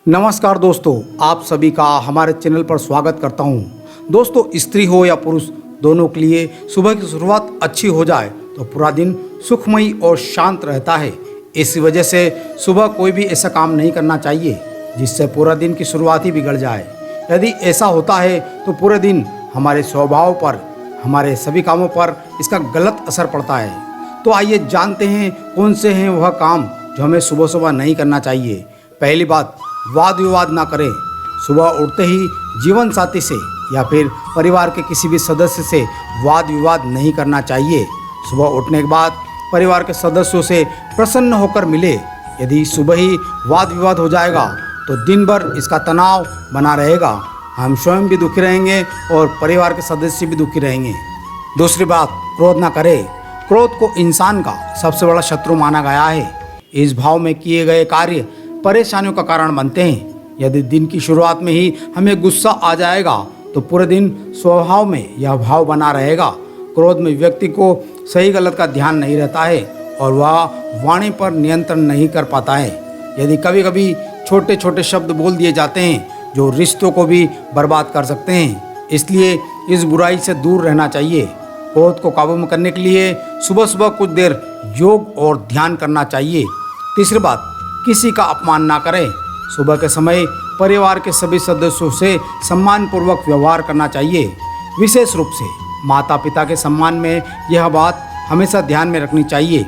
नमस्कार दोस्तों, आप सभी का हमारे चैनल पर स्वागत करता हूं। दोस्तों, स्त्री हो या पुरुष, दोनों के लिए सुबह की शुरुआत अच्छी हो जाए तो पूरा दिन सुखमयी और शांत रहता है। इसी वजह से सुबह कोई भी ऐसा काम नहीं करना चाहिए जिससे पूरा दिन की शुरुआत ही बिगड़ जाए। यदि ऐसा होता है तो पूरे दिन हमारे स्वभाव पर, हमारे सभी कामों पर इसका गलत असर पड़ता है। तो आइए जानते हैं कौन से हैं वह काम जो हमें सुबह सुबह नहीं करना चाहिए। पहली बात, वाद विवाद ना करें। सुबह उठते ही जीवन साथी से या फिर परिवार के किसी भी सदस्य से वाद विवाद नहीं करना चाहिए। सुबह उठने के बाद परिवार के सदस्यों से प्रसन्न होकर मिले। यदि सुबह ही वाद विवाद हो जाएगा तो दिन भर इसका तनाव बना रहेगा। हम स्वयं भी दुखी रहेंगे और परिवार के सदस्य भी दुखी रहेंगे। दूसरी बात, क्रोध ना करें। क्रोध को इंसान का सबसे बड़ा शत्रु माना गया है। इस भाव में किए गए कार्य परेशानियों का कारण बनते हैं। यदि दिन की शुरुआत में ही हमें गुस्सा आ जाएगा तो पूरे दिन स्वभाव में यह भाव बना रहेगा। क्रोध में व्यक्ति को सही गलत का ध्यान नहीं रहता है और वह वाणी पर नियंत्रण नहीं कर पाता है। यदि कभी कभी छोटे छोटे शब्द बोल दिए जाते हैं जो रिश्तों को भी बर्बाद कर सकते हैं। इसलिए इस बुराई से दूर रहना चाहिए। क्रोध को काबू में करने के लिए सुबह सुबह कुछ देर योग और ध्यान करना चाहिए। तीसरी बात, किसी का अपमान ना करें। सुबह के समय परिवार के सभी सदस्यों से सम्मानपूर्वक व्यवहार करना चाहिए। विशेष रूप से माता पिता के सम्मान में यह बात हमेशा ध्यान में रखनी चाहिए।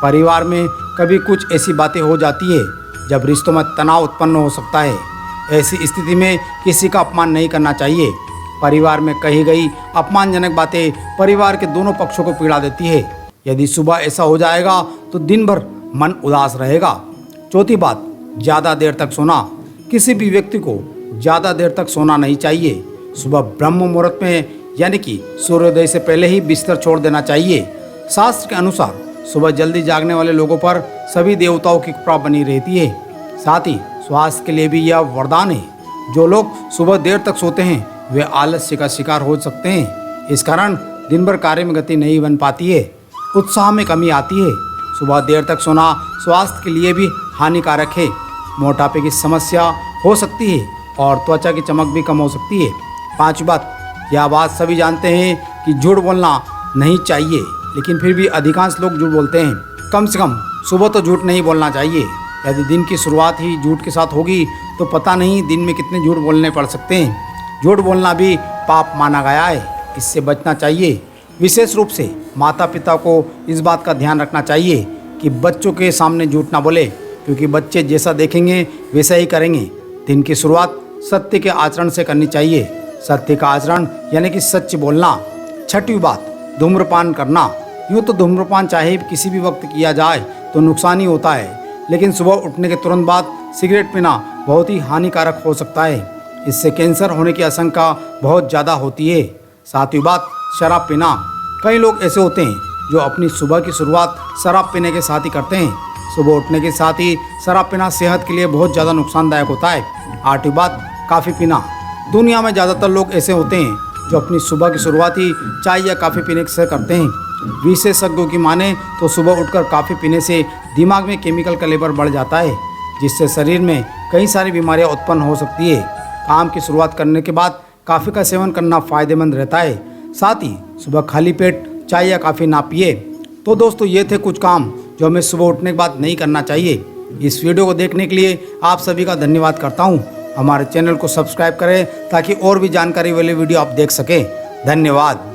परिवार में कभी कुछ ऐसी बातें हो जाती है जब रिश्तों में तनाव उत्पन्न हो सकता है। ऐसी स्थिति में किसी का अपमान नहीं करना चाहिए। परिवार में कही गई अपमानजनक बातें परिवार के दोनों पक्षों को पीड़ा देती है। यदि सुबह ऐसा हो जाएगा तो दिन भर मन उदास रहेगा। चौथी बात, ज़्यादा देर तक सोना। किसी भी व्यक्ति को ज़्यादा देर तक सोना नहीं चाहिए। सुबह ब्रह्म मुहूर्त में यानी कि सूर्योदय से पहले ही बिस्तर छोड़ देना चाहिए। शास्त्र के अनुसार सुबह जल्दी जागने वाले लोगों पर सभी देवताओं की कृपा बनी रहती है। साथ ही स्वास्थ्य के लिए भी यह वरदान है। जो लोग सुबह देर तक सोते हैं वे आलस्य का शिकार हो सकते हैं। इस कारण दिन भर कार्य में गति नहीं बन पाती है, उत्साह में कमी आती है। सुबह देर तक सोना स्वास्थ्य के लिए भी हानिकारक है। मोटापे की समस्या हो सकती है और त्वचा की चमक भी कम हो सकती है। पांचवी बात, यह बात सभी जानते हैं कि झूठ बोलना नहीं चाहिए, लेकिन फिर भी अधिकांश लोग झूठ बोलते हैं। कम से कम सुबह तो झूठ नहीं बोलना चाहिए। यदि दिन की शुरुआत ही झूठ के साथ होगी तो पता नहीं दिन में कितने झूठ बोलने पड़ सकते हैं। झूठ बोलना भी पाप माना गया है, इससे बचना चाहिए। विशेष रूप से माता पिता को इस बात का ध्यान रखना चाहिए कि बच्चों के सामने झूठ ना बोले, क्योंकि बच्चे जैसा देखेंगे वैसा ही करेंगे। दिन की शुरुआत सत्य के आचरण से करनी चाहिए। सत्य का आचरण यानी कि सच बोलना। छठवीं बात, धूम्रपान करना। यूँ तो धूम्रपान चाहे किसी भी वक्त किया जाए तो नुकसान ही होता है, लेकिन सुबह उठने के तुरंत बाद सिगरेट पीना बहुत ही हानिकारक हो सकता है। इससे कैंसर होने की आशंका बहुत ज़्यादा होती है। सातवीं बात, शराब पीना। कई लोग ऐसे होते हैं जो अपनी सुबह की शुरुआत शराब पीने के साथ ही करते हैं। सुबह उठने के साथ ही शराब पीना सेहत के लिए बहुत ज़्यादा नुकसानदायक होता है। आठवीं बात, कॉफ़ी पीना। दुनिया में ज़्यादातर लोग ऐसे होते हैं जो अपनी सुबह की शुरुआत ही चाय या कॉफ़ी पीने से करते हैं। विशेषज्ञों की माने तो सुबह उठकर कॉफ़ी पीने से दिमाग में केमिकल का लेवल बढ़ जाता है, जिससे शरीर में कई सारी बीमारियाँ उत्पन्न हो सकती है। काम की शुरुआत करने के बाद कॉफ़ी का सेवन करना फ़ायदेमंद रहता है। साथ ही सुबह खाली पेट चाय या कॉफ़ी ना पिए। तो दोस्तों, ये थे कुछ काम जो हमें सुबह उठने के बाद नहीं करना चाहिए। इस वीडियो को देखने के लिए आप सभी का धन्यवाद करता हूँ। हमारे चैनल को सब्सक्राइब करें ताकि और भी जानकारी वाली वीडियो आप देख सकें। धन्यवाद।